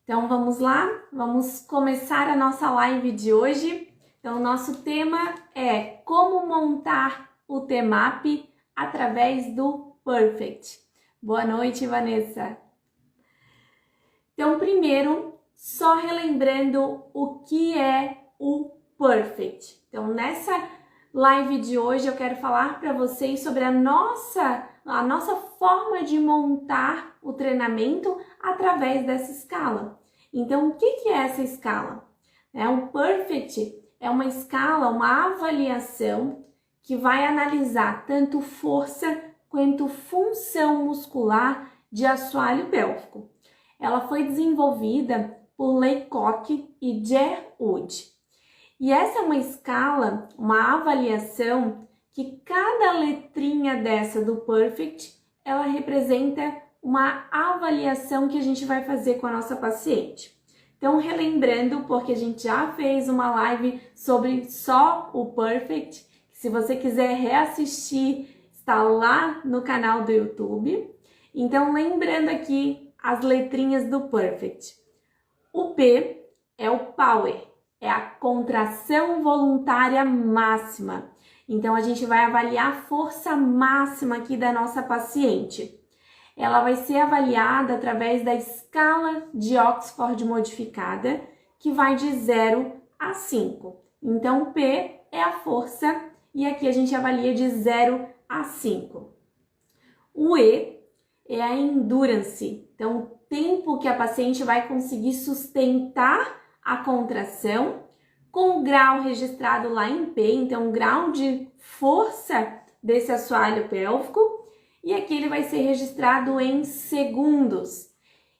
Então vamos lá, vamos começar a nossa live de hoje. Então o nosso tema é como montar o Temap através do Perfect. Boa noite, Vanessa. Então primeiro, só relembrando o que é o Perfect. Então nessa live de hoje eu quero falar para vocês sobre a nossa forma de montar o treinamento através dessa escala. Então, o que é essa escala? O Perfect é uma escala, uma avaliação que vai analisar tanto força quanto função muscular de assoalho pélvico. Ela foi desenvolvida por Laycock e Jer Wood. E essa é uma escala, uma avaliação que cada letrinha dessa do Perfect, ela representa uma avaliação que a gente vai fazer com a nossa paciente. Então, relembrando, porque a gente já fez uma live sobre só o Perfect, se você quiser reassistir, está lá no canal do YouTube. Então, lembrando aqui as letrinhas do Perfect. O P é o Power, é a contração voluntária máxima. Então, a gente vai avaliar a força máxima aqui da nossa paciente. Ela vai ser avaliada através da escala de Oxford modificada, que vai de 0 a 5. Então, P é a força e aqui a gente avalia de 0 a 5. O E é a endurance, então o tempo que a paciente vai conseguir sustentar a contração, com o grau registrado lá em P, então o grau de força desse assoalho pélvico, e aqui ele vai ser registrado em segundos.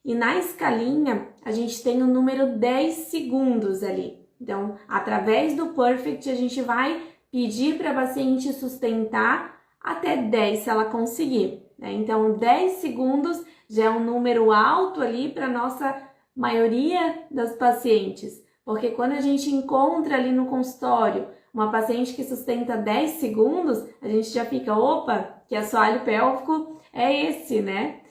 E na escalinha, a gente tem o número 10 segundos ali. Então, através do Perfect, a gente vai pedir para a paciente sustentar até 10, se ela conseguir. Então, 10 segundos já é um número alto ali para a nossa maioria das pacientes. Porque quando a gente encontra ali no consultório uma paciente que sustenta 10 segundos, a gente já fica, opa, que assoalho pélvico é esse, né?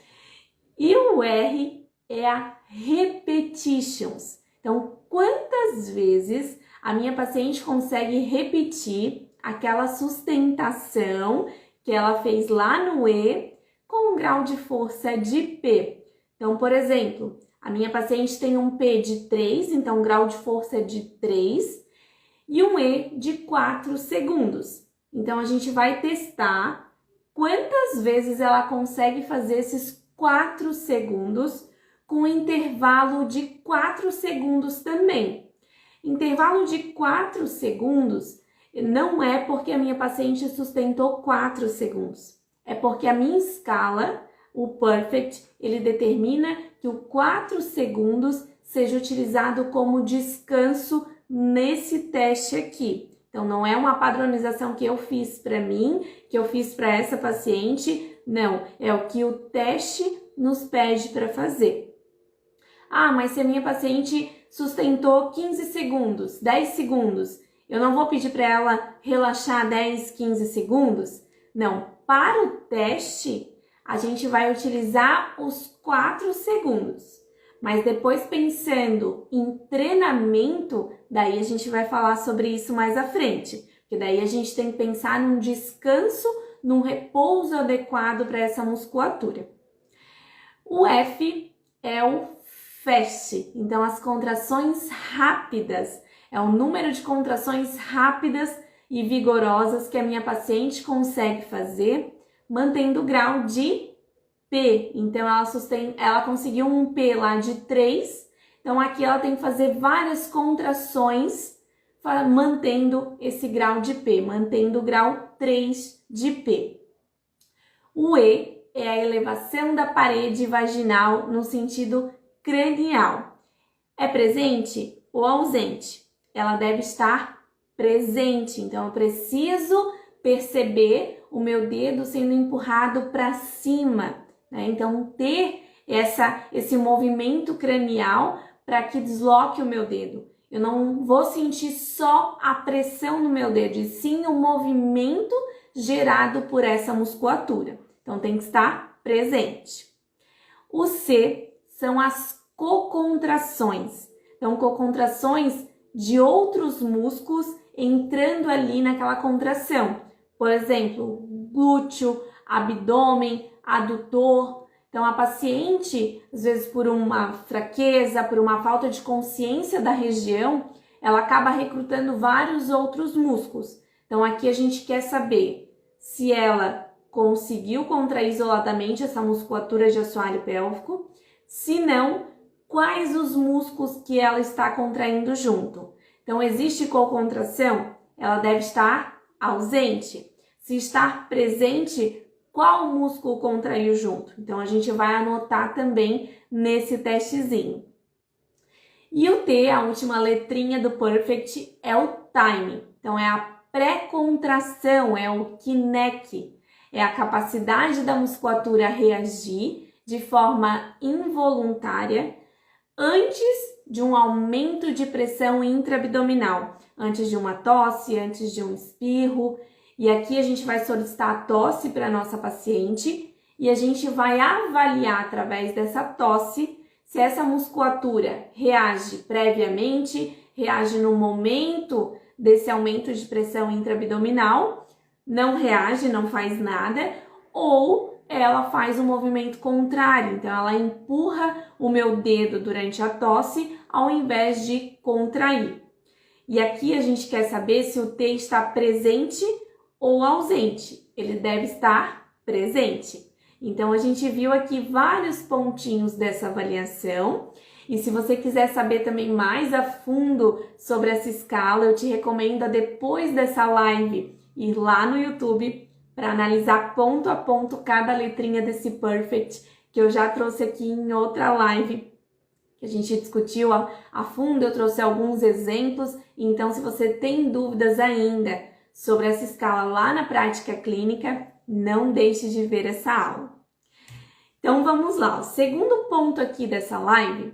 E o R é a repetitions. Então, quantas vezes a minha paciente consegue repetir aquela sustentação que ela fez lá no E com um grau de força de P? Então, por exemplo, a minha paciente tem um P de 3, então um grau de força de 3, e um E de 4 segundos. Então, a gente vai testar quantas vezes ela consegue fazer esses 4 segundos com intervalo de 4 segundos também. Intervalo de 4 segundos não é porque a minha paciente sustentou 4 segundos. É porque a minha escala, o Perfect, ele determina que o 4 segundos seja utilizado como descanso nesse teste aqui. Então, não é uma padronização que eu fiz para mim, que eu fiz para essa paciente, não. É o que o teste nos pede para fazer. Ah, mas se a minha paciente sustentou 15 segundos, 10 segundos, eu não vou pedir para ela relaxar 10, 15 segundos? Não. Para o teste, a gente vai utilizar os 4 segundos. Mas depois, pensando em treinamento, daí a gente vai falar sobre isso mais à frente. Porque daí a gente tem que pensar num descanso, num repouso adequado para essa musculatura. O F é o fast. Então, as contrações rápidas. É o número de contrações rápidas e vigorosas que a minha paciente consegue fazer, mantendo o grau de P. Então, ela conseguiu um P lá de 3. Então, aqui ela tem que fazer várias contrações mantendo esse grau de P, mantendo o grau 3 de P. O E é a elevação da parede vaginal no sentido cranial. É presente ou ausente? Ela deve estar presente. Então, eu preciso perceber o meu dedo sendo empurrado para cima. Então, ter esse movimento cranial para que desloque o meu dedo. Eu não vou sentir só a pressão no meu dedo, e sim o movimento gerado por essa musculatura. Então, tem que estar presente. O C são as cocontrações. Então, cocontrações de outros músculos entrando ali naquela contração. Por exemplo, glúteo, abdômen, adutor. Então, a paciente, às vezes por uma fraqueza, por uma falta de consciência da região, ela acaba recrutando vários outros músculos. Então, aqui a gente quer saber se ela conseguiu contrair isoladamente essa musculatura de assoalho pélvico, se não, quais os músculos que ela está contraindo junto. Então, existe cocontração? Ela deve estar ausente. Se estar presente, qual músculo contraiu junto? Então, a gente vai anotar também nesse testezinho. E o T, a última letrinha do Perfect, é o time. Então, é a pré-contração, é o KNEC. É a capacidade da musculatura reagir de forma involuntária antes de um aumento de pressão intraabdominal, antes de uma tosse, antes de um espirro. E aqui a gente vai solicitar a tosse para a nossa paciente e a gente vai avaliar através dessa tosse se essa musculatura reage previamente, reage no momento desse aumento de pressão intraabdominal, não reage, não faz nada, ou ela faz um movimento contrário, então ela empurra o meu dedo durante a tosse ao invés de contrair. E aqui a gente quer saber se o T está presente ou ausente. Ele deve estar presente. Então, a gente viu aqui vários pontinhos dessa avaliação. E se você quiser saber também mais a fundo sobre essa escala, eu te recomendo a depois dessa live ir lá no YouTube para analisar ponto a ponto cada letrinha desse Perfect, que eu já trouxe aqui em outra live, que a gente discutiu a fundo, eu trouxe alguns exemplos. Então, se você tem dúvidas ainda sobre essa escala lá na prática clínica, não deixe de ver essa aula. Então, vamos lá. O segundo ponto aqui dessa live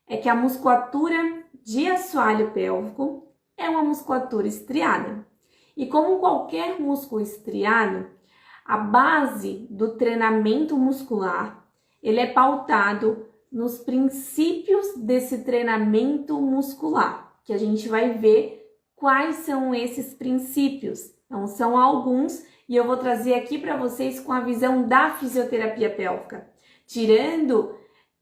é que a musculatura de assoalho pélvico é uma musculatura estriada. E como qualquer músculo estriado, a base do treinamento muscular, ele é pautado nos princípios desse treinamento muscular, que a gente vai ver quais são esses princípios. Então, são alguns e eu vou trazer aqui para vocês com a visão da fisioterapia pélvica, tirando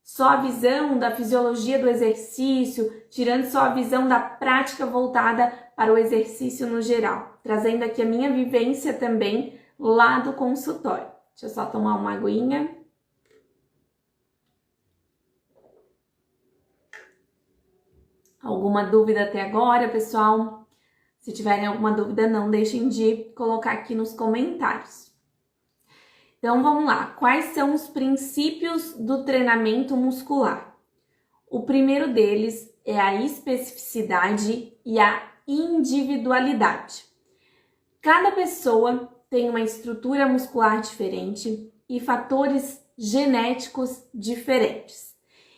só a visão da fisiologia do exercício, tirando só a visão da prática voltada para o exercício no geral, trazendo aqui a minha vivência também lá do consultório. Deixa eu só tomar uma aguinha. Alguma dúvida até agora, pessoal? Se tiverem alguma dúvida, não deixem de colocar aqui nos comentários. Então, vamos lá. Quais são os princípios do treinamento muscular? O primeiro deles é a especificidade e a individualidade. Cada pessoa tem uma estrutura muscular diferente e fatores genéticos diferentes.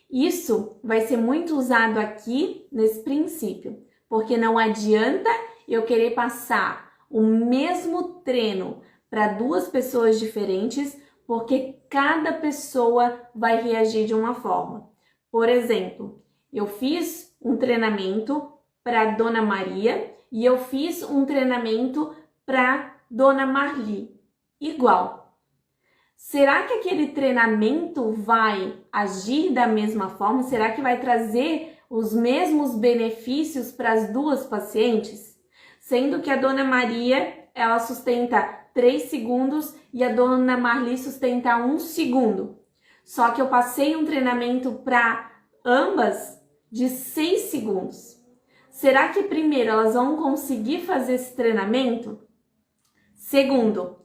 Isso vai ser muito usado aqui nesse princípio, porque não adianta eu querer passar o mesmo treino para duas pessoas diferentes, porque cada pessoa vai reagir de uma forma. Por exemplo, eu fiz um treinamento para Dona Maria e eu fiz um treinamento para Dona Marli. Igual. Será que aquele treinamento vai agir da mesma forma? Será que vai trazer os mesmos benefícios para as duas pacientes? Sendo que a Dona Maria, ela sustenta 3 segundos e a Dona Marli sustenta 1 segundo. Só que eu passei um treinamento para ambas de 6 segundos. Será que primeiro elas vão conseguir fazer esse treinamento? Segundo,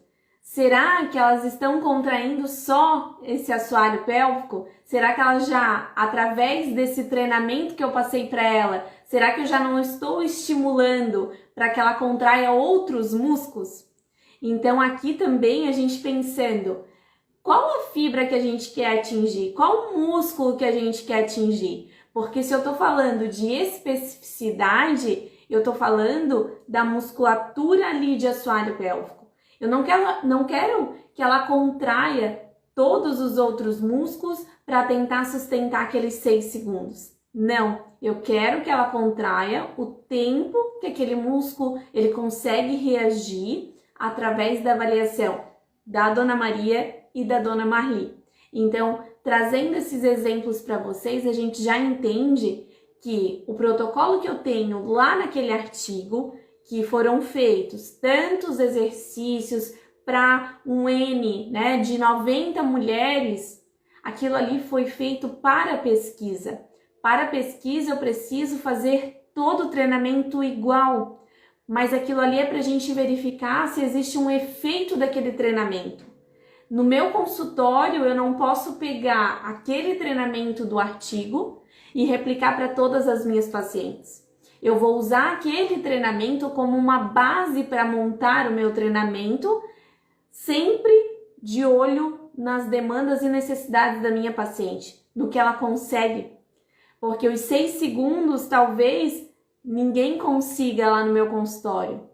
será que elas estão contraindo só esse assoalho pélvico? Será que elas já, através desse treinamento que eu passei para ela, será que eu já não estou estimulando para que ela contraia outros músculos? Então, aqui também a gente pensando, qual a fibra que a gente quer atingir? Qual o músculo que a gente quer atingir? Porque se eu estou falando de especificidade, eu estou falando da musculatura ali de assoalho pélvico. Eu não quero que ela contraia todos os outros músculos para tentar sustentar aqueles 6 segundos. Não, eu quero que ela contraia o tempo que aquele músculo ele consegue reagir através da avaliação da Dona Maria e da Dona Marli. Então, trazendo esses exemplos para vocês, a gente já entende que o protocolo que eu tenho lá naquele artigo, que foram feitos tantos exercícios para um N, né, de 90 mulheres, aquilo ali foi feito para pesquisa. Para pesquisa eu preciso fazer todo o treinamento igual, mas aquilo ali é para a gente verificar se existe um efeito daquele treinamento. No meu consultório eu não posso pegar aquele treinamento do artigo e replicar para todas as minhas pacientes. Eu vou usar aquele treinamento como uma base para montar o meu treinamento, sempre de olho nas demandas e necessidades da minha paciente, no que ela consegue. Porque os 6 segundos talvez ninguém consiga lá no meu consultório.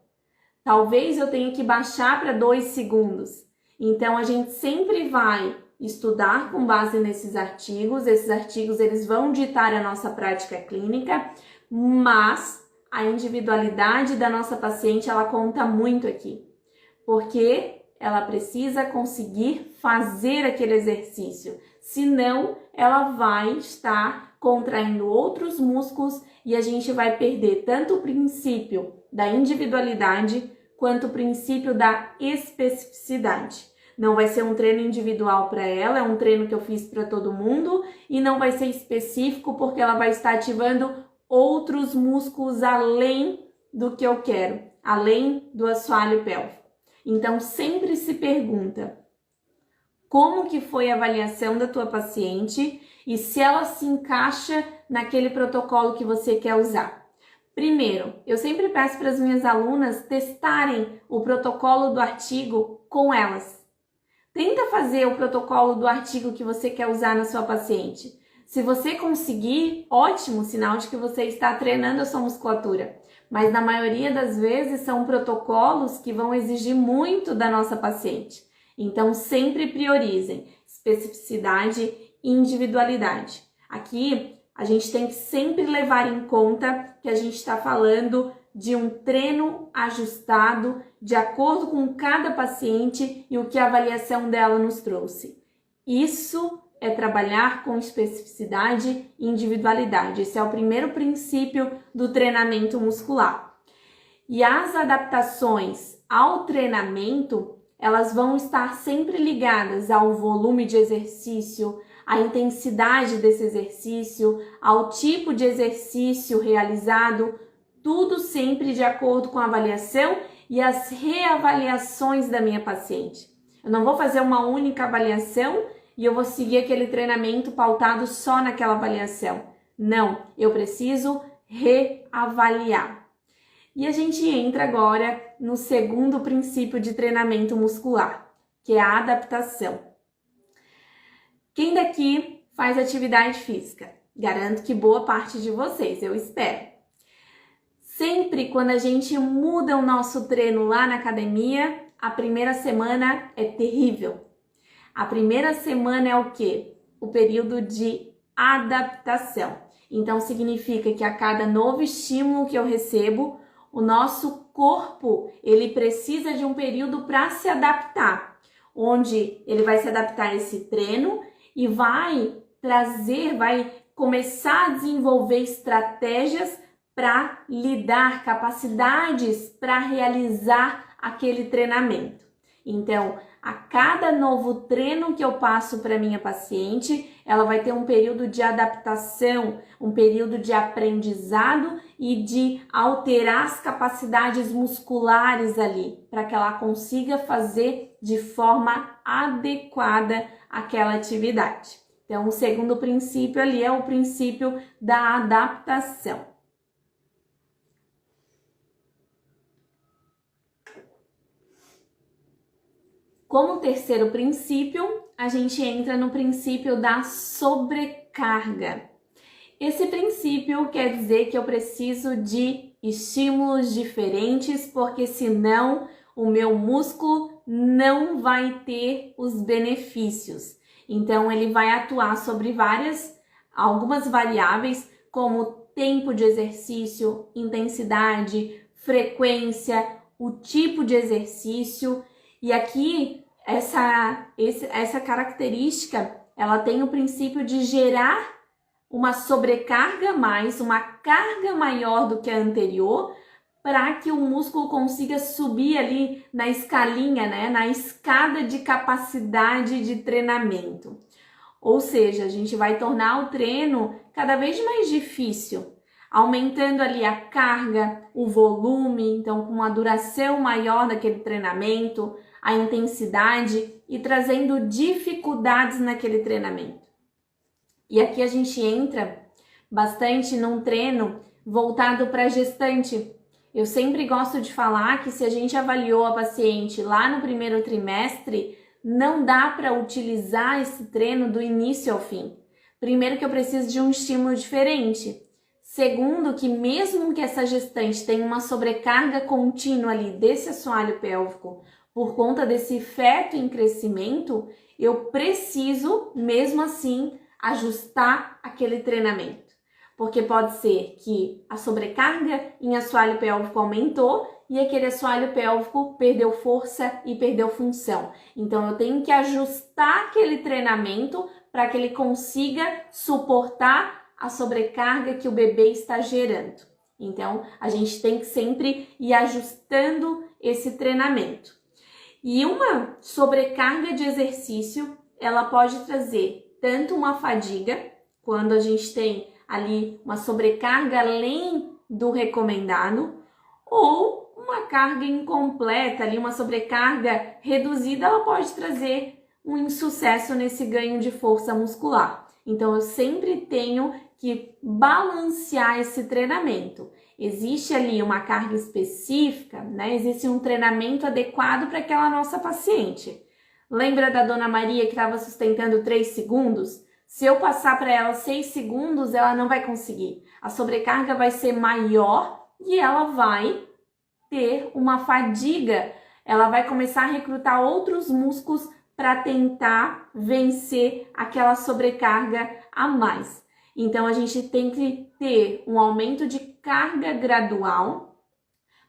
Talvez eu tenha que baixar para 2 segundos. Então a gente sempre vai estudar com base nesses artigos. Esses artigos eles vão ditar a nossa prática clínica, mas a individualidade da nossa paciente ela conta muito aqui. Porque ela precisa conseguir fazer aquele exercício. Senão ela vai estar contraindo outros músculos e a gente vai perder tanto o princípio da individualidade quanto o princípio da especificidade. Não vai ser um treino individual para ela, é um treino que eu fiz para todo mundo e não vai ser específico porque ela vai estar ativando outros músculos além do que eu quero, além do assoalho pélvico. Então sempre se pergunta como que foi a avaliação da tua paciente e se ela se encaixa naquele protocolo que você quer usar. Primeiro, eu sempre peço para as minhas alunas testarem o protocolo do artigo com elas. Tenta fazer o protocolo do artigo que você quer usar na sua paciente. Se você conseguir, ótimo, sinal de que você está treinando a sua musculatura. Mas na maioria das vezes são protocolos que vão exigir muito da nossa paciente. Então sempre priorizem especificidade e individualidade. Aqui a gente tem que sempre levar em conta que a gente está falando de um treino ajustado de acordo com cada paciente e o que a avaliação dela nos trouxe. Isso é trabalhar com especificidade e individualidade. Esse é o primeiro princípio do treinamento muscular. E as adaptações ao treinamento, elas vão estar sempre ligadas ao volume de exercício, à intensidade desse exercício, ao tipo de exercício realizado, tudo sempre de acordo com a avaliação e as reavaliações da minha paciente. Eu não vou fazer uma única avaliação e eu vou seguir aquele treinamento pautado só naquela avaliação. Não, eu preciso reavaliar. E a gente entra agora no segundo princípio de treinamento muscular, que é a adaptação. Quem daqui faz atividade física? Garanto que boa parte de vocês, eu espero. Sempre quando a gente muda o nosso treino lá na academia, a primeira semana é terrível. A primeira semana é o quê? O período de adaptação. Então significa que a cada novo estímulo que eu recebo, o nosso corpo, ele precisa de um período para se adaptar, onde ele vai se adaptar a esse treino e vai começar a desenvolver estratégias para lidar, capacidades para realizar aquele treinamento. Então, a cada novo treino que eu passo para minha paciente, ela vai ter um período de adaptação, um período de aprendizado e de alterar as capacidades musculares ali, para que ela consiga fazer de forma adequada aquela atividade. Então, o segundo princípio ali é o princípio da adaptação. Como terceiro princípio, a gente entra no princípio da sobrecarga. Esse princípio quer dizer que eu preciso de estímulos diferentes, porque senão o meu músculo não vai ter os benefícios. Então, ele vai atuar sobre algumas variáveis, como tempo de exercício, intensidade, frequência, o tipo de exercício. E aqui, essa característica, ela tem o princípio de gerar uma sobrecarga uma carga maior do que a anterior, para que o músculo consiga subir ali na escalinha, né? Na escada de capacidade de treinamento. Ou seja, a gente vai tornar o treino cada vez mais difícil, aumentando ali a carga, o volume, então com uma duração maior daquele treinamento, a intensidade e trazendo dificuldades naquele treinamento. E aqui a gente entra bastante num treino voltado para gestante. Eu sempre gosto de falar que se a gente avaliou a paciente lá no primeiro trimestre, não dá para utilizar esse treino do início ao fim. Primeiro, que eu preciso de um estímulo diferente. Segundo, que mesmo que essa gestante tenha uma sobrecarga contínua ali desse assoalho pélvico por conta desse feto em crescimento, eu preciso, mesmo assim, ajustar aquele treinamento. Porque pode ser que a sobrecarga em assoalho pélvico aumentou e aquele assoalho pélvico perdeu força e perdeu função. Então, eu tenho que ajustar aquele treinamento para que ele consiga suportar a sobrecarga que o bebê está gerando. Então, a gente tem que sempre ir ajustando esse treinamento. E uma sobrecarga de exercício, ela pode trazer tanto uma fadiga, quando a gente tem ali uma sobrecarga além do recomendado, ou uma carga incompleta, ali uma sobrecarga reduzida, ela pode trazer um insucesso nesse ganho de força muscular. Então, eu sempre tenho que balancear esse treinamento. Existe ali uma carga específica, né? Existe um treinamento adequado para aquela nossa paciente. Lembra da Dona Maria que estava sustentando 3 segundos? Se eu passar para ela 6 segundos, ela não vai conseguir. A sobrecarga vai ser maior e ela vai ter uma fadiga. Ela vai começar a recrutar outros músculos para tentar vencer aquela sobrecarga a mais. Então, a gente tem que ter um aumento de carga gradual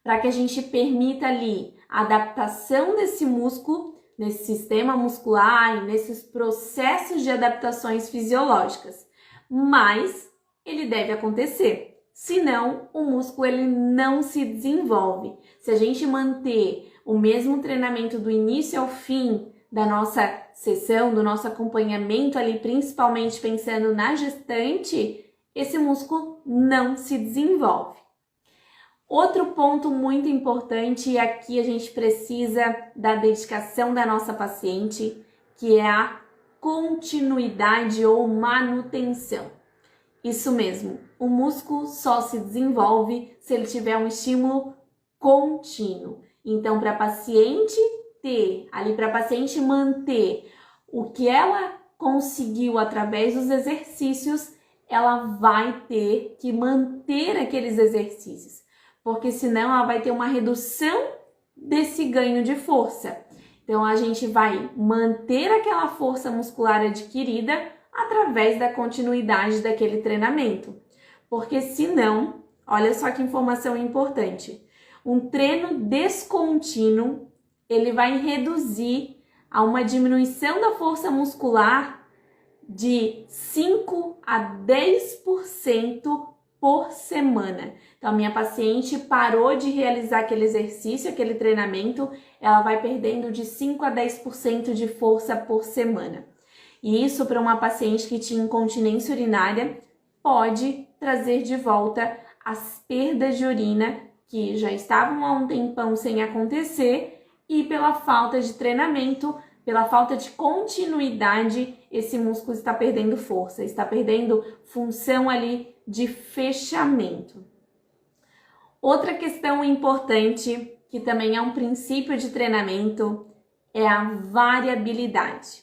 para que a gente permita ali a adaptação desse músculo, nesse sistema muscular e nesses processos de adaptações fisiológicas. Mas ele deve acontecer, senão o músculo ele não se desenvolve. Se a gente manter o mesmo treinamento do início ao fim da nossa sessão, do nosso acompanhamento ali, principalmente pensando na gestante, esse músculo não se desenvolve. Outro ponto muito importante, e aqui a gente precisa da dedicação da nossa paciente, que é a continuidade ou manutenção. Isso mesmo, o músculo só se desenvolve se ele tiver um estímulo contínuo. Então, para a paciente manter o que ela conseguiu através dos exercícios, ela vai ter que manter aqueles exercícios, porque senão ela vai ter uma redução desse ganho de força. Então, a gente vai manter aquela força muscular adquirida através da continuidade daquele treinamento. Porque senão, olha só que informação importante, um treino descontínuo, ele vai reduzir a uma diminuição da força muscular de 5 a 10% por semana. Então, a minha paciente parou de realizar aquele exercício, aquele treinamento, ela vai perdendo de 5 a 10% de força por semana. E isso, para uma paciente que tinha incontinência urinária, pode trazer de volta as perdas de urina que já estavam há um tempão sem acontecer, e pela falta de treinamento, pela falta de continuidade, esse músculo está perdendo força, está perdendo função ali de fechamento. Outra questão importante, que também é um princípio de treinamento, é a variabilidade.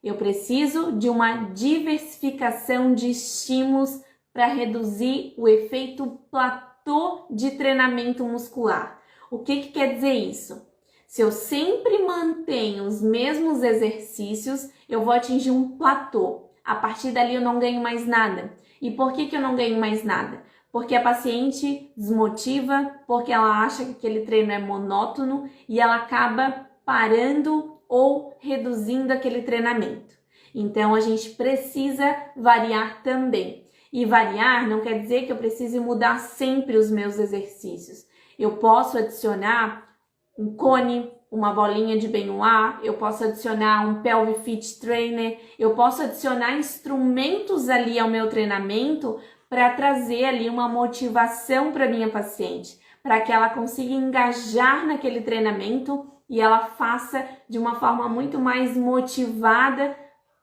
Eu preciso de uma diversificação de estímulos para reduzir o efeito platô de treinamento muscular. O que quer dizer isso? Se eu sempre mantenho os mesmos exercícios, eu vou atingir um platô. A partir dali eu não ganho mais nada. E por que eu não ganho mais nada? Porque a paciente desmotiva, porque ela acha que aquele treino é monótono e ela acaba parando ou reduzindo aquele treinamento. Então, a gente precisa variar também. E variar não quer dizer que eu precise mudar sempre os meus exercícios. Eu posso adicionar um cone, uma bolinha de Benoit, eu posso adicionar um Pelvic Fit Trainer, eu posso adicionar instrumentos ali ao meu treinamento para trazer ali uma motivação para minha paciente, para que ela consiga engajar naquele treinamento e ela faça de uma forma muito mais motivada,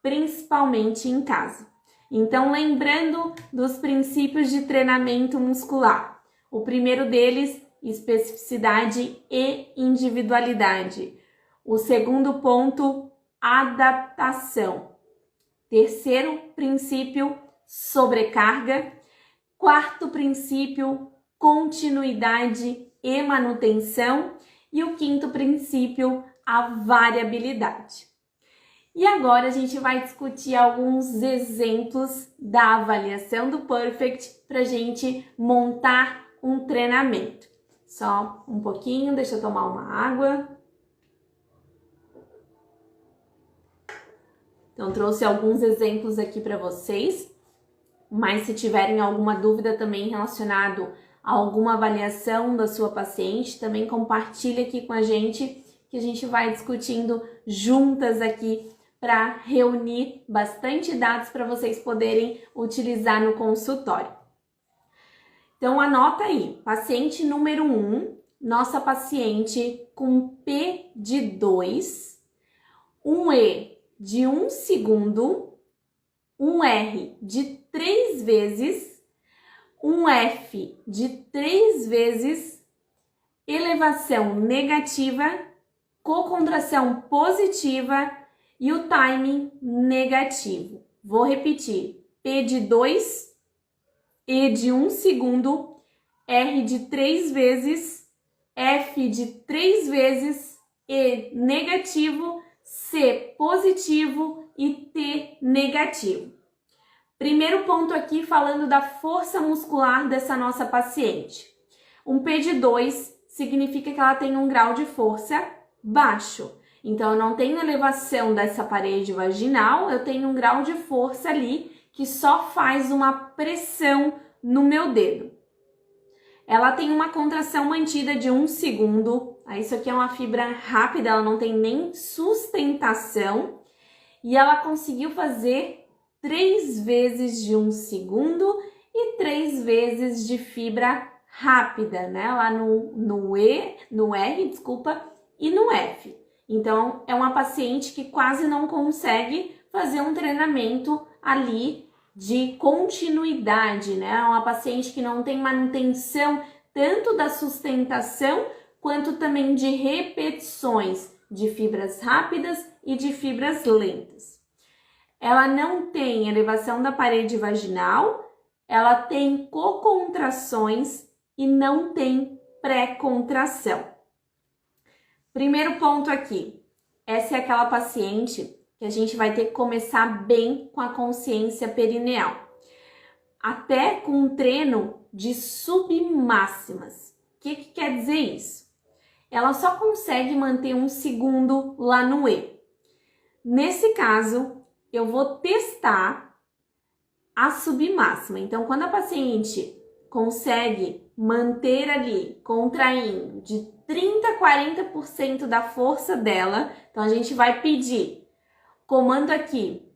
principalmente em casa. Então, lembrando dos princípios de treinamento muscular. O primeiro deles, especificidade e individualidade. O segundo ponto, adaptação. Terceiro princípio, sobrecarga. Quarto princípio, continuidade e manutenção. E o quinto princípio, a variabilidade. E agora a gente vai discutir alguns exemplos da avaliação do Perfect para a gente montar um treinamento. Só um pouquinho, deixa eu tomar uma água. Então, trouxe alguns exemplos aqui para vocês, mas se tiverem alguma dúvida também relacionado a alguma avaliação da sua paciente, também compartilha aqui com a gente, que a gente vai discutindo juntas aqui para reunir bastante dados para vocês poderem utilizar no consultório. Então, anota aí, paciente número 1, nossa paciente com P de 2, um E de 1 segundo, um R de 3 vezes, um F de 3 vezes, elevação negativa, cocontração positiva e o timing negativo. Vou repetir, P de 2, E de 1 segundo, R de 3 vezes, F de 3 vezes, E negativo, C positivo e T negativo. Primeiro ponto aqui falando da força muscular dessa nossa paciente. Um P de 2 significa que ela tem um grau de força baixo. Então, eu não tenho elevação dessa parede vaginal, eu tenho um grau de força ali que só faz uma pressão no meu dedo. Ela tem uma contração mantida de 1 segundo. Isso aqui é uma fibra rápida, ela não tem nem sustentação. E ela conseguiu fazer 3 vezes de 1 segundo e 3 vezes de fibra rápida, né? Lá no R, e no F. Então, é uma paciente que quase não consegue fazer um treinamento ali de continuidade, né? É uma paciente que não tem manutenção tanto da sustentação quanto também de repetições de fibras rápidas e de fibras lentas. Ela não tem elevação da parede vaginal, ela tem cocontrações e não tem pré-contração. Primeiro ponto aqui, essa é aquela paciente que a gente vai ter que começar bem com a consciência perineal. Até com um treino de submáximas. O que quer dizer isso? Ela só consegue manter 1 segundo lá no E. Nesse caso, eu vou testar a submáxima. Então, quando a paciente consegue manter ali, contraindo de 30% a 40% da força dela, então a gente vai pedir, comando aqui,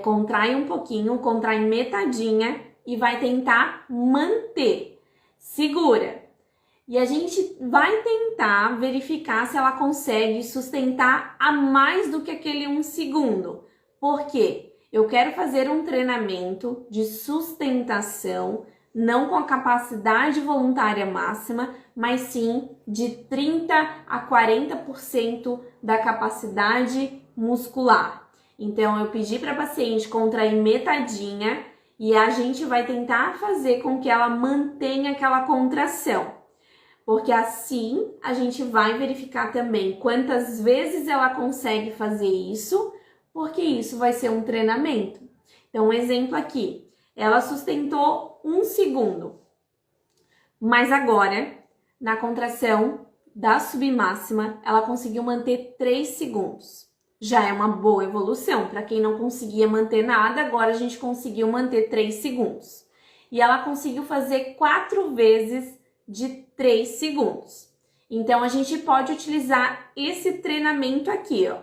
contrai um pouquinho, contrai metadinha e vai tentar manter, segura. E a gente vai tentar verificar se ela consegue sustentar a mais do que aquele 1 segundo. Por quê? Eu quero fazer um treinamento de sustentação, não com a capacidade voluntária máxima, mas sim de 30% a 40% da capacidade muscular. Então, eu pedi para a paciente contrair metadinha e a gente vai tentar fazer com que ela mantenha aquela contração. porque assim a gente vai verificar também quantas vezes ela consegue fazer isso, porque isso vai ser um treinamento. Então, um exemplo aqui, ela sustentou 1 segundo, mas agora, na contração da submáxima, ela conseguiu manter 3 segundos. Já é uma boa evolução. Para quem não conseguia manter nada, agora a gente conseguiu manter 3 segundos. E ela conseguiu fazer 4 vezes de 3 segundos. Então, a gente pode utilizar esse treinamento aqui, ó.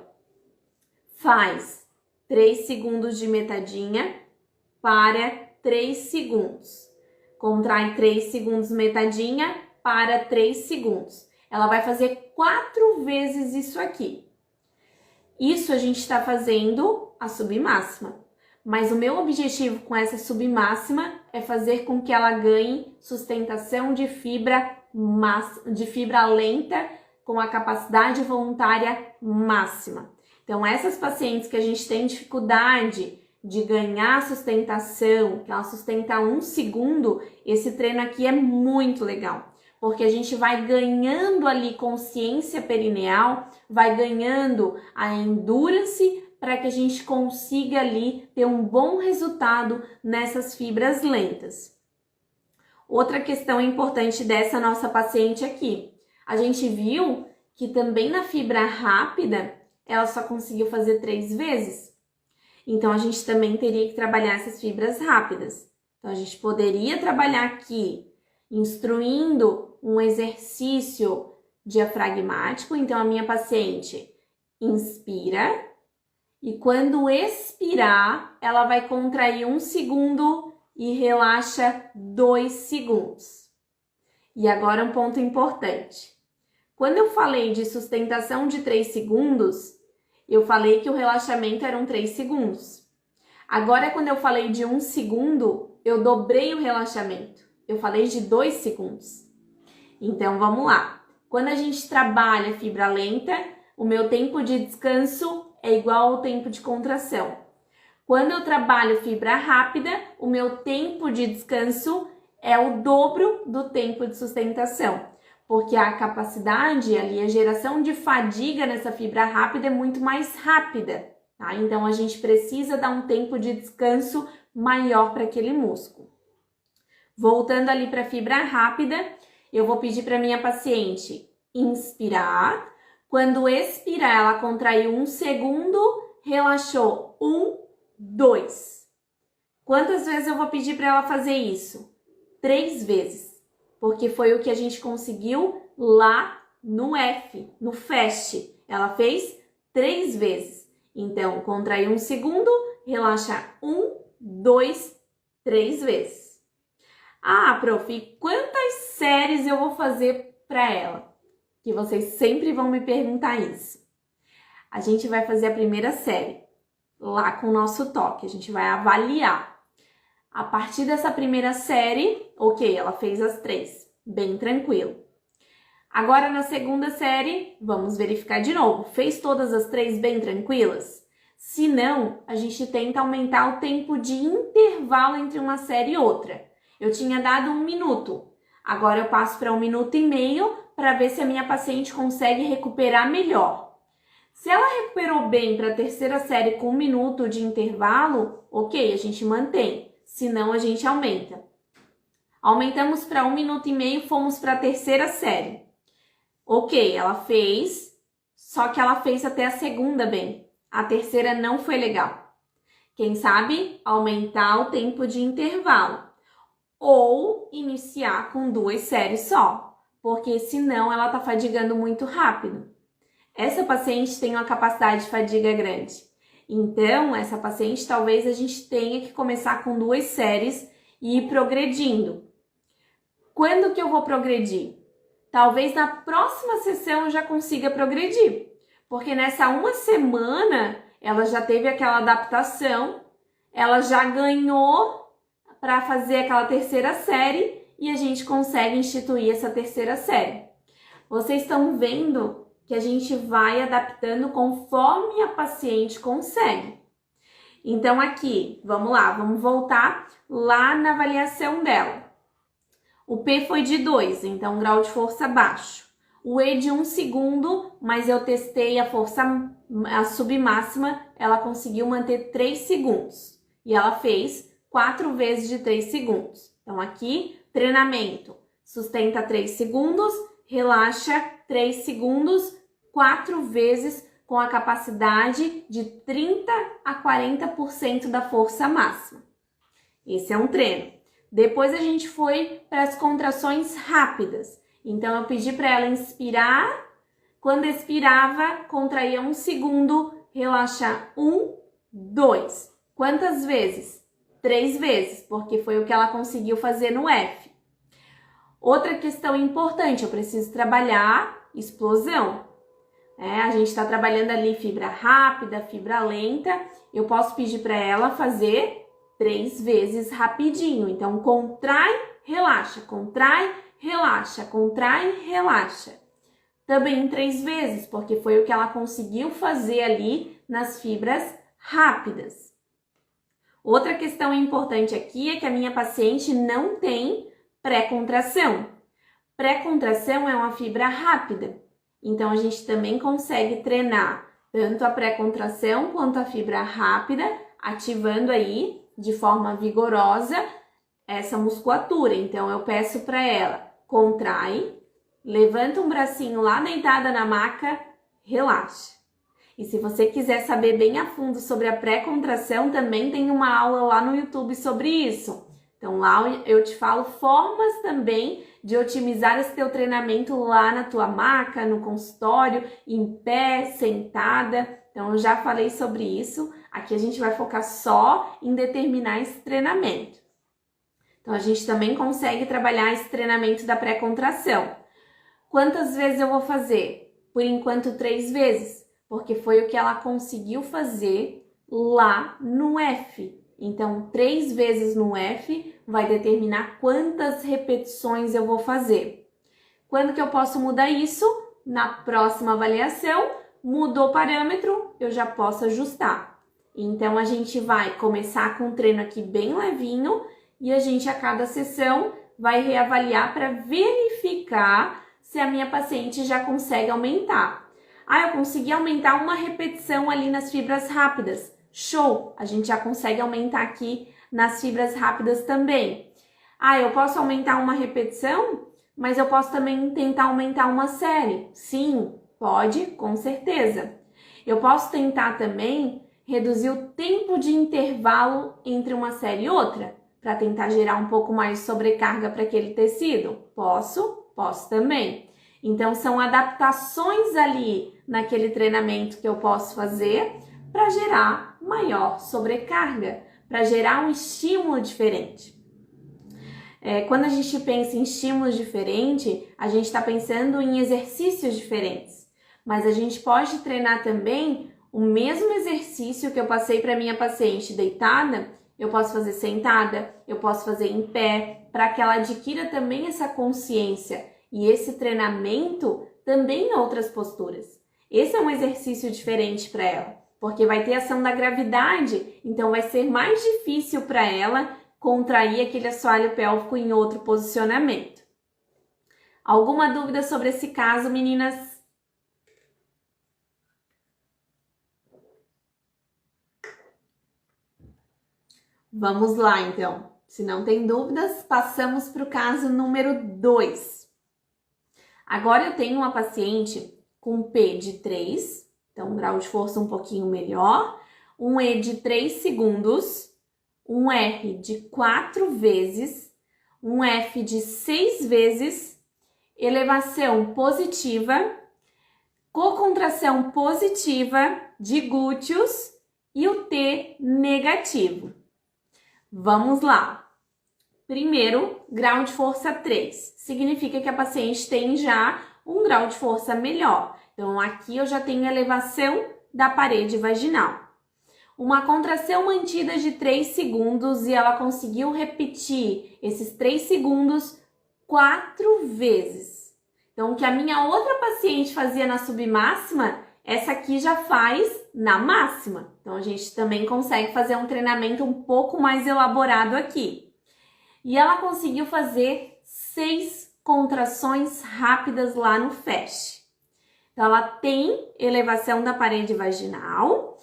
Faz 3 segundos de metadinha para 3 segundos. Contrai 3 segundos metadinha para 3 segundos. Ela vai fazer 4 vezes isso aqui. Isso a gente está fazendo a submáxima. Mas o meu objetivo com essa submáxima é fazer com que ela ganhe sustentação de fibra lenta com a capacidade voluntária máxima. Então, essas pacientes que a gente tem dificuldade de ganhar sustentação, que ela sustenta 1 segundo, esse treino aqui é muito legal. Porque a gente vai ganhando ali consciência perineal, vai ganhando a endurance para que a gente consiga ali ter um bom resultado nessas fibras lentas. Outra questão importante dessa nossa paciente aqui, a gente viu que também na fibra rápida, ela só conseguiu fazer 3 vezes. Então, a gente também teria que trabalhar essas fibras rápidas. Então, a gente poderia trabalhar aqui instruindo um exercício diafragmático. Então, a minha paciente inspira e quando expirar, ela vai contrair 1 segundo e relaxa 2 segundos. E agora um ponto importante. Quando eu falei de sustentação de 3 segundos, eu falei que o relaxamento eram 3 segundos. Agora, quando eu falei de 1 segundo, eu dobrei o relaxamento. Eu falei de 2 segundos. Então, vamos lá. Quando a gente trabalha fibra lenta, o meu tempo de descanso é igual ao tempo de contração. Quando eu trabalho fibra rápida, o meu tempo de descanso é o dobro do tempo de sustentação. Porque a capacidade ali, a geração de fadiga nessa fibra rápida é muito mais rápida, tá? Então, a gente precisa dar um tempo de descanso maior para aquele músculo. Voltando ali para a fibra rápida, eu vou pedir para minha paciente inspirar. Quando expirar, ela contraiu 1 segundo, relaxou 1, 2. Quantas vezes eu vou pedir para ela fazer isso? 3 vezes, porque foi o que a gente conseguiu lá no no FAST. Ela fez 3 vezes. Então, contrai 1 segundo, relaxa 1, 2, 3 vezes. Ah, prof, quantas séries eu vou fazer para ela? Que vocês sempre vão me perguntar isso. A gente vai fazer a primeira série, lá com o nosso toque. A gente vai avaliar. A partir dessa primeira série, ok, ela fez as 3, bem tranquilo. Agora, na segunda série, vamos verificar de novo. Fez todas as 3 bem tranquilas? Se não, a gente tenta aumentar o tempo de intervalo entre uma série e outra. Eu tinha dado 1 minuto. Agora eu passo para 1 minuto e meio para ver se a minha paciente consegue recuperar melhor. Se ela recuperou bem para a terceira série com 1 minuto de intervalo, ok, a gente mantém. Se não, a gente aumenta. Aumentamos para 1 minuto e meio, fomos para a terceira série. Ok, ela fez, só que ela fez até a segunda bem. A terceira não foi legal. Quem sabe aumentar o tempo de intervalo. Ou iniciar com 2 séries só, porque senão ela está fadigando muito rápido. Essa paciente tem uma capacidade de fadiga grande. Então, essa paciente talvez a gente tenha que começar com 2 séries e ir progredindo. Quando que eu vou progredir? Talvez na próxima sessão eu já consiga progredir, porque nessa 1 semana ela já teve aquela adaptação, ela já ganhou para fazer aquela terceira série e a gente consegue instituir essa terceira série. Vocês estão vendo que a gente vai adaptando conforme a paciente consegue. Então aqui, vamos lá, vamos voltar lá na avaliação dela. O P foi de 2, então grau de força baixo. O E de 1 segundo, mas eu testei a submáxima, ela conseguiu manter 3 segundos. E ela fez 4 vezes de 3 segundos. Então aqui, treinamento. Sustenta 3 segundos, relaxa 3 segundos, 4 vezes com a capacidade de 30 a 40% da força máxima. Esse é um treino. Depois a gente foi para as contrações rápidas. Então eu pedi para ela inspirar, quando expirava, contraía 1 segundo, relaxar 1, 2. Quantas vezes? 3 vezes, porque foi o que ela conseguiu fazer no F. Outra questão importante, eu preciso trabalhar explosão. A gente está trabalhando ali fibra rápida, fibra lenta. Eu posso pedir para ela fazer 3 vezes rapidinho. Então, contrai, relaxa, contrai, relaxa, contrai, relaxa. Também 3 vezes, porque foi o que ela conseguiu fazer ali nas fibras rápidas. Outra questão importante aqui é que a minha paciente não tem pré-contração. Pré-contração é uma fibra rápida. Então, a gente também consegue treinar tanto a pré-contração quanto a fibra rápida, ativando aí de forma vigorosa essa musculatura. Então, eu peço para ela, contrai, levanta um bracinho lá deitada na maca, relaxa. E se você quiser saber bem a fundo sobre a pré-contração, também tem uma aula lá no YouTube sobre isso. Então, lá eu te falo formas também de otimizar esse teu treinamento lá na tua maca, no consultório, em pé, sentada. Então, eu já falei sobre isso. Aqui a gente vai focar só em determinar esse treinamento. Então, a gente também consegue trabalhar esse treinamento da pré-contração. Quantas vezes eu vou fazer? Por enquanto, 3 vezes, porque foi o que ela conseguiu fazer lá no F. Então, 3 vezes no F vai determinar quantas repetições eu vou fazer. Quando que eu posso mudar isso? Na próxima avaliação, mudou o parâmetro, eu já posso ajustar. Então, a gente vai começar com um treino aqui bem levinho e a gente, a cada sessão, vai reavaliar para verificar se a minha paciente já consegue aumentar. Eu consegui aumentar uma repetição ali nas fibras rápidas. Show! A gente já consegue aumentar aqui nas fibras rápidas também. Eu posso aumentar uma repetição, mas eu posso também tentar aumentar uma série. Sim, pode, com certeza. Eu posso tentar também reduzir o tempo de intervalo entre uma série e outra, para tentar gerar um pouco mais de sobrecarga para aquele tecido. Posso também. Então, são adaptações ali naquele treinamento que eu posso fazer para gerar maior sobrecarga, para gerar um estímulo diferente. Quando a gente pensa em estímulos diferentes, a gente está pensando em exercícios diferentes. Mas a gente pode treinar também o mesmo exercício que eu passei para minha paciente deitada, eu posso fazer sentada, eu posso fazer em pé, para que ela adquira também essa consciência e esse treinamento também em outras posturas. Esse é um exercício diferente para ela, porque vai ter ação da gravidade, então vai ser mais difícil para ela contrair aquele assoalho pélvico em outro posicionamento. Alguma dúvida sobre esse caso, meninas? Vamos lá, então. Se não tem dúvidas, passamos para o caso número 2. Agora eu tenho uma paciente com P de 3, então um grau de força um pouquinho melhor, um E de 3 segundos, um R de 4 vezes, um F de 6 vezes, elevação positiva, cocontração positiva de glúteos e o T negativo. Vamos lá. Primeiro, grau de força 3. Significa que a paciente tem já um grau de força melhor. Então, aqui eu já tenho elevação da parede vaginal. Uma contração mantida de 3 segundos e ela conseguiu repetir esses 3 segundos 4 vezes. Então, o que a minha outra paciente fazia na submáxima, essa aqui já faz na máxima. Então, a gente também consegue fazer um treinamento um pouco mais elaborado aqui. E ela conseguiu fazer 6 contrações rápidas lá no FAST. Então, ela tem elevação da parede vaginal,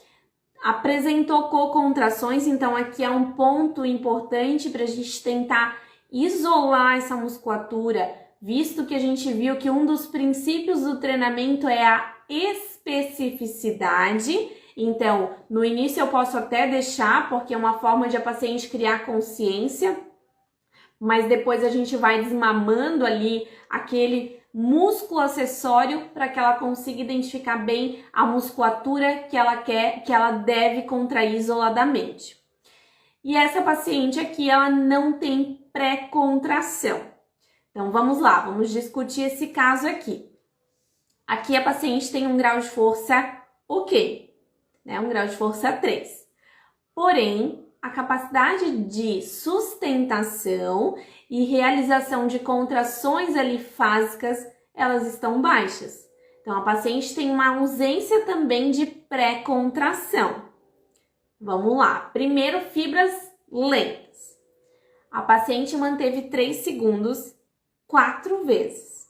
apresentou cocontrações, então aqui é um ponto importante para a gente tentar isolar essa musculatura, visto que a gente viu que um dos princípios do treinamento é a especificidade. Então, no início eu posso até deixar, porque é uma forma de a paciente criar consciência, mas depois a gente vai desmamando ali aquele músculo acessório para que ela consiga identificar bem a musculatura que ela quer, que ela deve contrair isoladamente. E essa paciente aqui, ela não tem pré-contração. Então, vamos lá, vamos discutir esse caso aqui. Aqui a paciente tem um grau de força ok, né? Um grau de força 3. Porém, a capacidade de sustentação e realização de contrações ali fásicas, elas estão baixas. Então, a paciente tem uma ausência também de pré-contração. Vamos lá. Primeiro, fibras lentas. A paciente manteve 3 segundos 4 vezes.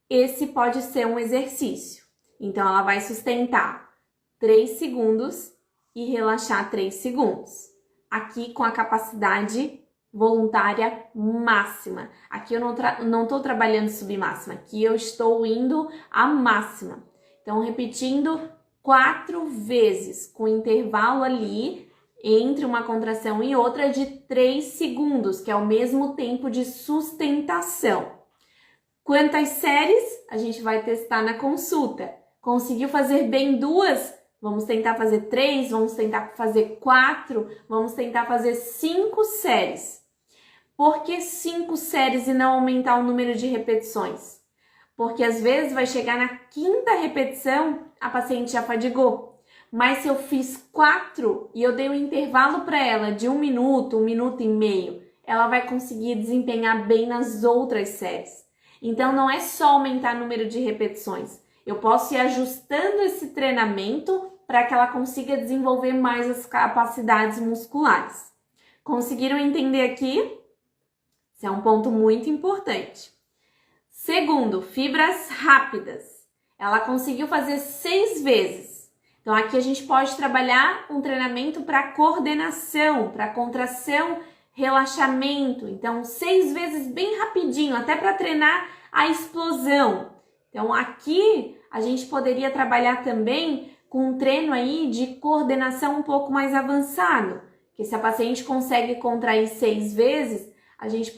Esse pode ser um exercício. Então, ela vai sustentar 3 segundos e relaxar 3 segundos. Aqui com a capacidade voluntária máxima. Aqui eu não estou trabalhando submáxima, aqui eu estou indo à máxima. Então, repetindo 4 vezes, com intervalo ali entre uma contração e outra de 3 segundos, que é o mesmo tempo de sustentação. Quantas séries? A gente vai testar na consulta. Conseguiu fazer bem 2? Vamos tentar fazer 3, vamos tentar fazer 4, vamos tentar fazer 5 séries. Por que 5 séries e não aumentar o número de repetições? Porque às vezes vai chegar na 5ª repetição, a paciente já fadigou. Mas se eu fiz 4 e eu dei um intervalo para ela de 1 minuto, 1 minuto e meio, ela vai conseguir desempenhar bem nas outras séries. Então não é só aumentar o número de repetições. Eu posso ir ajustando esse treinamento para que ela consiga desenvolver mais as capacidades musculares. Conseguiram entender aqui? Esse é um ponto muito importante. Segundo, fibras rápidas. Ela conseguiu fazer 6 vezes. Então aqui a gente pode trabalhar um treinamento para coordenação, para contração, relaxamento. Então 6 vezes bem rapidinho, até para treinar a explosão. Então aqui a gente poderia trabalhar também com um treino aí de coordenação um pouco mais avançado. Que se a paciente consegue contrair 6 vezes, a gente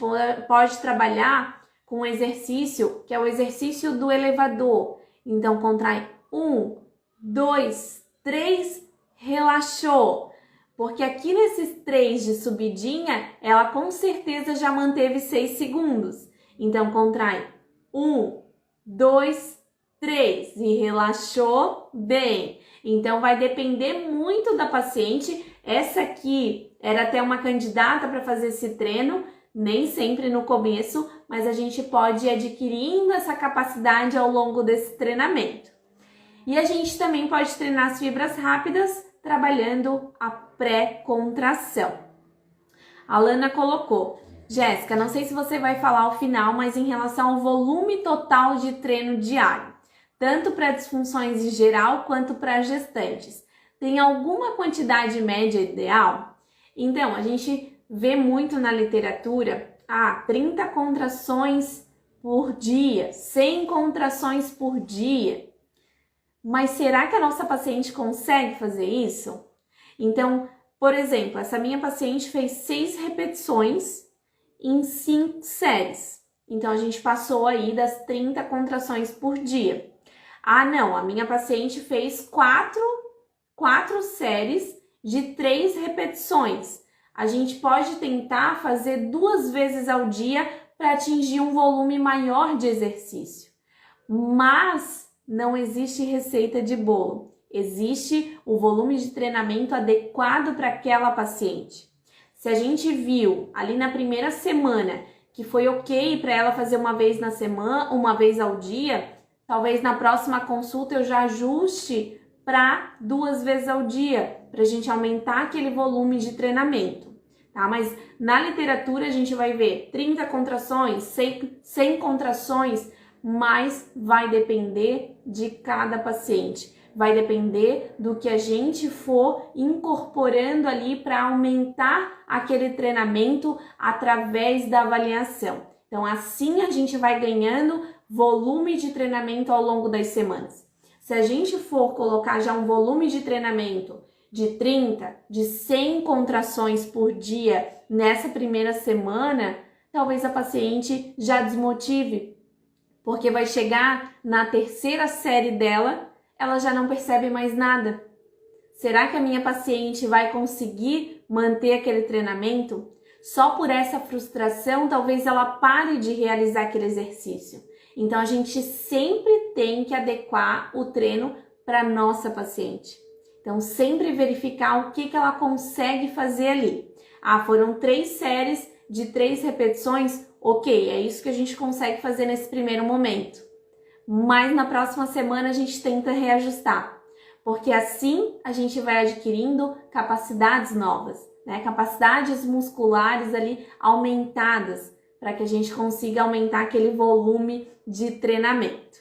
pode trabalhar com um exercício que é o exercício do elevador. Então contrai 1, 2, 3, relaxou. Porque aqui nesses 3 de subidinha, ela com certeza já manteve 6 segundos. Então contrai 1, 2, 3 e relaxou bem. Então vai depender muito da paciente. Essa aqui era até uma candidata para fazer esse treino, nem sempre no começo, mas a gente pode ir adquirindo essa capacidade ao longo desse treinamento. E a gente também pode treinar as fibras rápidas trabalhando a pré-contração. A Lana colocou: Jéssica, não sei se você vai falar ao final, mas em relação ao volume total de treino diário, tanto para disfunções em geral quanto para gestantes, tem alguma quantidade média ideal? Então, a gente vê muito na literatura, 30 contrações por dia, 100 contrações por dia. Mas será que a nossa paciente consegue fazer isso? Então, por exemplo, essa minha paciente fez 6 repetições em 5 séries. Então, a gente passou aí das 30 contrações por dia. Não, a minha paciente fez 4 séries de 3 repetições. A gente pode tentar fazer 2 vezes ao dia para atingir um volume maior de exercício. Mas não existe receita de bolo. Existe o volume de treinamento adequado para aquela paciente. Se a gente viu ali na primeira semana que foi ok para ela fazer uma vez na semana, uma vez ao dia, talvez na próxima consulta eu já ajuste para 2 vezes ao dia, para a gente aumentar aquele volume de treinamento. tá? Mas na literatura a gente vai ver 30 contrações, 100 contrações, mas vai depender de cada paciente. Vai depender do que a gente for incorporando ali para aumentar aquele treinamento através da avaliação. Então, assim a gente vai ganhando volume de treinamento ao longo das semanas. Se a gente for colocar já um volume de treinamento de 30, de 100 contrações por dia nessa primeira semana, talvez a paciente já desmotive, porque vai chegar na terceira série dela, ela já não percebe mais nada. Será que a minha paciente vai conseguir manter aquele treinamento? Só por essa frustração, talvez ela pare de realizar aquele exercício. Então, a gente sempre tem que adequar o treino para a nossa paciente. Então, sempre verificar o que ela consegue fazer ali. Ah, foram 3 séries de 3 repetições? Ok, é isso que a gente consegue fazer nesse primeiro momento. Mas na próxima semana a gente tenta reajustar, porque assim a gente vai adquirindo capacidades novas, né? Capacidades musculares ali aumentadas, para que a gente consiga aumentar aquele volume de treinamento.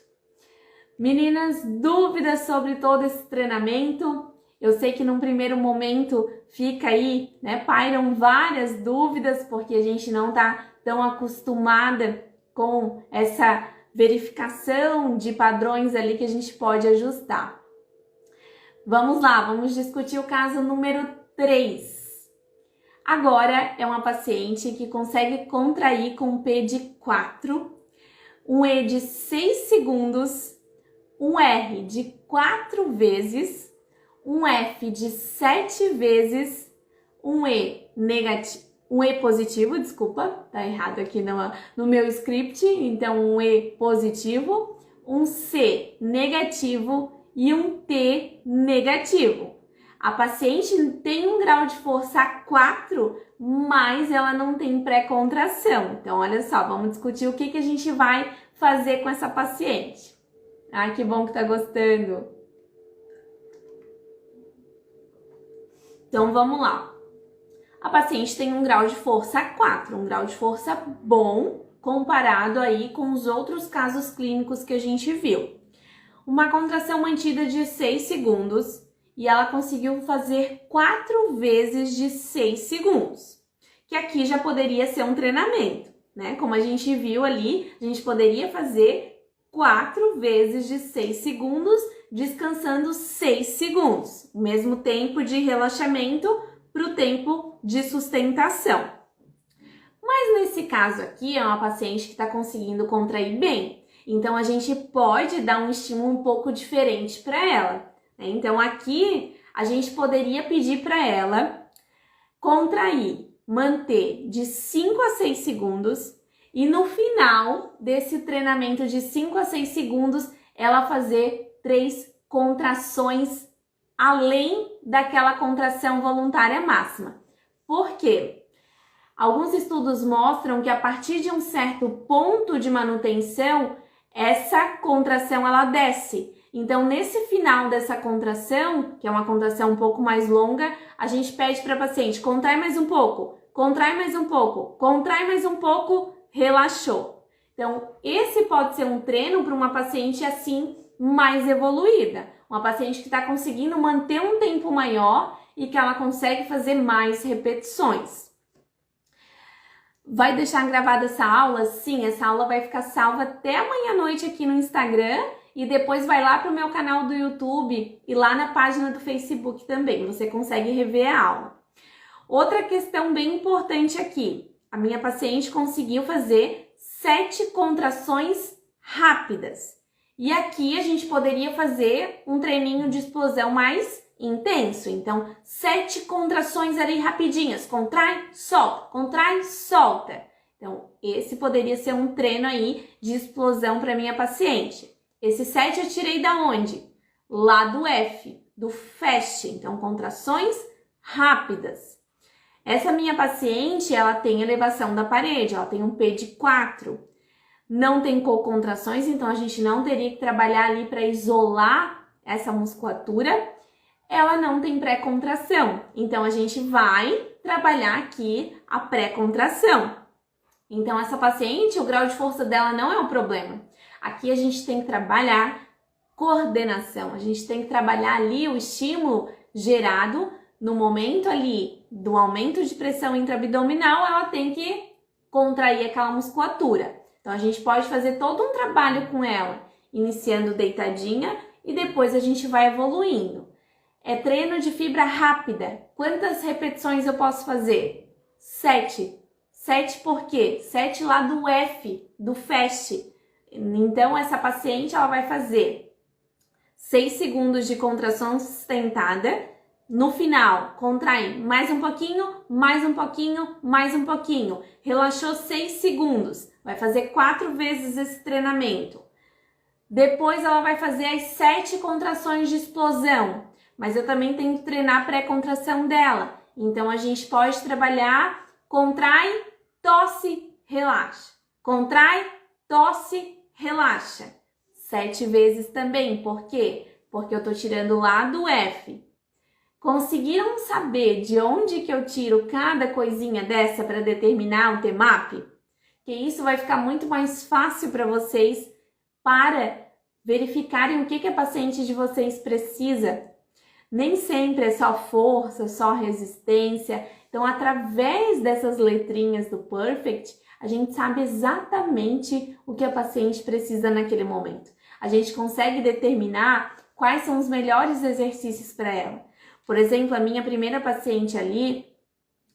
Meninas, dúvidas sobre todo esse treinamento? Eu sei que num primeiro momento fica aí, né? Pairam várias dúvidas, porque a gente não tá tão acostumada com essa verificação de padrões ali que a gente pode ajustar. Vamos lá, vamos discutir o caso número 3. Agora é uma paciente que consegue contrair com um P de 4, um E de 6 segundos, um R de 4 vezes, um F de 7 vezes, um E negativo. Um E positivo, desculpa, tá errado aqui no meu script, então um E positivo, um C negativo e um T negativo. A paciente tem um grau de força 4, mas ela não tem pré-contração. Então, olha só, vamos discutir o que a gente vai fazer com essa paciente. Ai, que bom que tá gostando. Então, vamos lá. A paciente tem um grau de força 4, um grau de força bom comparado aí com os outros casos clínicos que a gente viu. Uma contração mantida de 6 segundos e ela conseguiu fazer 4 vezes de 6 segundos, que aqui já poderia ser um treinamento, né? Como a gente viu ali, a gente poderia fazer 4 vezes de 6 segundos, descansando 6 segundos, o mesmo tempo de relaxamento para o tempo de sustentação. Mas nesse caso aqui é uma paciente que está conseguindo contrair bem, então a gente pode dar um estímulo um pouco diferente para ela, né? Então aqui a gente poderia pedir para ela contrair, manter de 5 a 6 segundos e no final desse treinamento de 5 a 6 segundos ela fazer 3 contrações além daquela contração voluntária máxima. Por quê? Alguns estudos mostram que a partir de um certo ponto de manutenção, essa contração ela desce. Então, nesse final dessa contração, que é uma contração um pouco mais longa, a gente pede para a paciente, contrai mais um pouco, contrai mais um pouco, contrai mais um pouco, relaxou. Então, esse pode ser um treino para uma paciente assim mais evoluída. Uma paciente que está conseguindo manter um tempo maior e que ela consegue fazer mais repetições. Vai deixar gravada essa aula? Sim, essa aula vai ficar salva até amanhã à noite aqui no Instagram e depois vai lá para o meu canal do YouTube e lá na página do Facebook também. Você consegue rever a aula. Outra questão bem importante aqui. A minha paciente conseguiu fazer 7 contrações rápidas. E aqui a gente poderia fazer um treininho de explosão mais intenso. Então, 7 contrações ali rapidinhas. Contrai, solta, contrai, solta. Então, esse poderia ser um treino aí de explosão para minha paciente. Esse 7 eu tirei da onde? Lá do F, do FAST. Então, contrações rápidas. Essa minha paciente, ela tem elevação da parede, ela tem um P de 4. Não tem co-contrações, então a gente não teria que trabalhar ali para isolar essa musculatura. Ela não tem pré-contração, então a gente vai trabalhar aqui a pré-contração. Então, essa paciente, o grau de força dela não é um problema. Aqui a gente tem que trabalhar coordenação, a gente tem que trabalhar ali o estímulo gerado no momento ali do aumento de pressão intraabdominal, ela tem que contrair aquela musculatura. Então, a gente pode fazer todo um trabalho com ela, iniciando deitadinha e depois a gente vai evoluindo. É treino de fibra rápida. Quantas repetições eu posso fazer? 7. 7 por quê? 7 lá do F, do FAST. Então, essa paciente ela vai fazer 6 segundos de contração sustentada. No final, contrai mais um pouquinho, mais um pouquinho, mais um pouquinho. Relaxou 6 segundos. Vai fazer 4 vezes esse treinamento. Depois, ela vai fazer as 7 contrações de explosão. Mas eu também tenho que treinar a pré-contração dela. Então, a gente pode trabalhar, contrai, tosse, relaxa. Contrai, tosse, relaxa. 7 vezes também. Por quê? Porque eu tô tirando lá do F. Conseguiram saber de onde que eu tiro cada coisinha dessa para determinar o TMAP? Que isso vai ficar muito mais fácil para vocês para verificarem o que a paciente de vocês precisa. Nem sempre é só força, só resistência. Então, através dessas letrinhas do Perfect, a gente sabe exatamente o que a paciente precisa naquele momento. A gente consegue determinar quais são os melhores exercícios para ela. Por exemplo, a minha primeira paciente ali,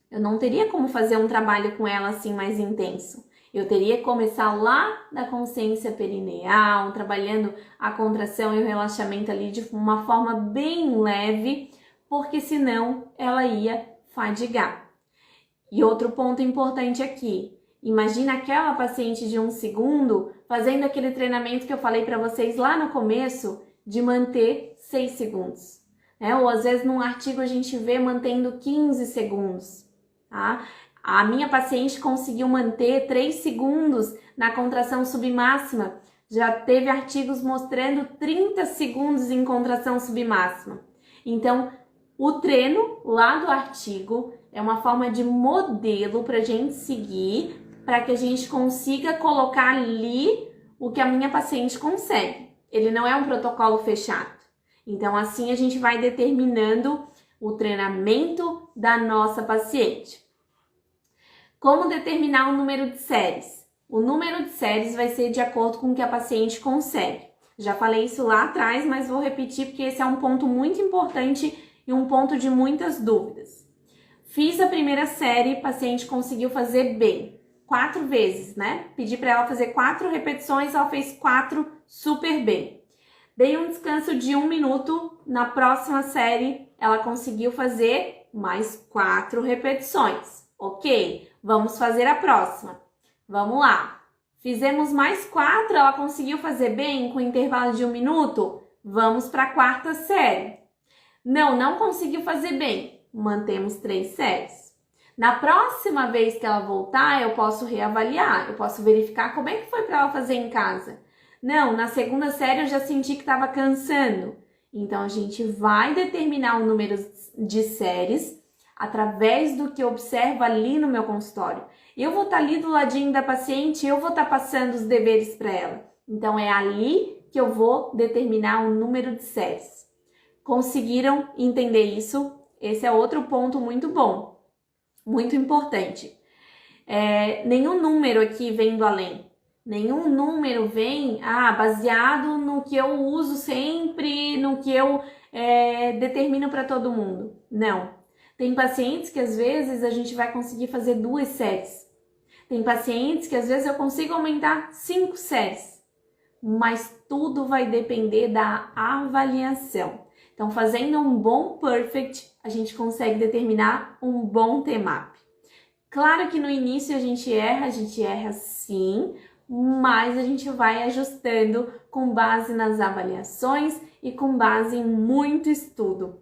eu não teria como fazer um trabalho com ela assim mais intenso. Eu teria que começar lá da consciência perineal, trabalhando a contração e o relaxamento ali de uma forma bem leve, porque senão ela ia fadigar. E outro ponto importante aqui, imagina aquela paciente de 1 segundo fazendo aquele treinamento que eu falei para vocês lá no começo de manter 6 segundos. Ou às vezes num artigo a gente vê mantendo 15 segundos, tá? A minha paciente conseguiu manter 3 segundos na contração submáxima. Já teve artigos mostrando 30 segundos em contração submáxima. Então, o treino lá do artigo é uma forma de modelo para a gente seguir, para que a gente consiga colocar ali o que a minha paciente consegue. Ele não é um protocolo fechado. Então, assim a gente vai determinando o treinamento da nossa paciente. Como determinar o número de séries? O número de séries vai ser de acordo com o que a paciente consegue. Já falei isso lá atrás, mas vou repetir porque esse é um ponto muito importante e um ponto de muitas dúvidas. Fiz a primeira série, paciente conseguiu fazer bem. 4 vezes, né? Pedi para ela fazer 4 repetições, ela fez 4 super bem. Dei um descanso de 1 minuto. Na próxima série, ela conseguiu fazer mais 4 repetições. Ok, vamos fazer a próxima. Vamos lá. Fizemos mais 4, ela conseguiu fazer bem com intervalo de 1 minuto? Vamos para a 4ª série. Não conseguiu fazer bem. Mantemos 3 séries. Na próxima vez que ela voltar, eu posso reavaliar, eu posso verificar como é que foi para ela fazer em casa. Não, na 2ª série eu já senti que estava cansando. Então, a gente vai determinar o número de séries através do que eu observo ali no meu consultório. Eu vou estar ali do ladinho da paciente, eu vou estar passando os deveres para ela. Então, é ali que eu vou determinar o número de séries. Conseguiram entender isso? Esse é outro ponto muito bom, muito importante. Nenhum número aqui vem do além. Nenhum número vem baseado no que eu uso sempre, no que eu determino para todo mundo. Não. Tem pacientes que às vezes a gente vai conseguir fazer 2 séries. Tem pacientes que às vezes eu consigo aumentar 5 séries. Mas tudo vai depender da avaliação. Então, fazendo um bom Perfect, a gente consegue determinar um bom TMAP. Claro que no início a gente erra sim, mas a gente vai ajustando com base nas avaliações e com base em muito estudo.